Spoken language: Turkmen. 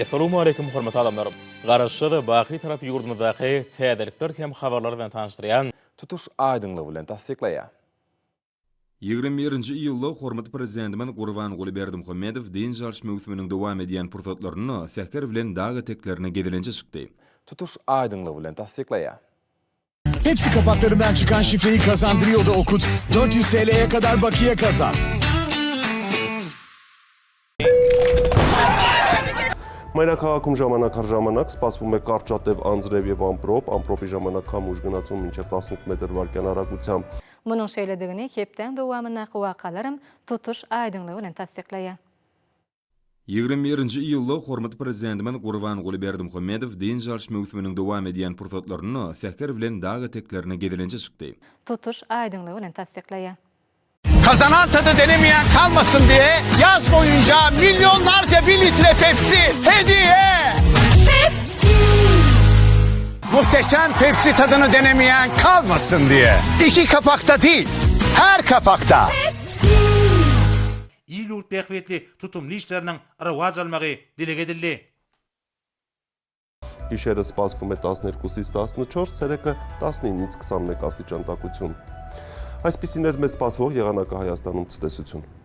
Assalamu alaikum hürmetli adamlarım. Qarışır Bakı taraf yurdumuzdaki tədirliklər hem xabarları bilen tanıştıran tutuş aydınlığı bilen tasdiqlaya. 21 iyulda hormatly prezidentimiz Gurbanguly Berdimuhamedov deň jarış mevsimining dowam edýän pursatlaryny sähker bilen dagy teklerine gedilençe çykdy. Tutuş aydınlığı bilen tasdiqlaya. Hepsi kapaklarından çıkan şifreyi kazandırıyordu Okut. 400 TL'ye kadar bakiye kazan. Մայրաքաղաքում ժամանակ առ ժամանակ սպասվում է կարճատև անձրև եւ ամպրոպի ժամանակ քամուշ գնացում մինչեւ 18 մետր վարկյան արագությամբ. Bunun söylediğini hepten dowamındaki vakalarım tutuş aydınlığı bilen tasdiqlaya. 21 iyulda hormatly prezidentimiz Gurbanguly Berdimuhamedov deň jarış mevsimining dowam edýän pursatlaryny sähker bilen dagy teklerine gedilençe çykdy. Tutuş aydınlığı bilen tasdiqlaya. Kazanan tadı denemeyen kalmasın diye yaz boyunca milyonlarca 1 litre Pepsi hediye. Pepsi. Muhteşem Pepsi tadını denemeyen kalmasın diye. 2 kapakta değil, her kapakta. Pepsi. İlurt bekvetli tutumlu işlerinin rivaz almağı dile edildi. Գիշերը սպասվում է 12-ից 14, ցերեկը 19-ից 21 աստիճան տաքություն։ Այսպիսին էր մեզ սպասվող եղանակը Հայաստանում ցտեսություն։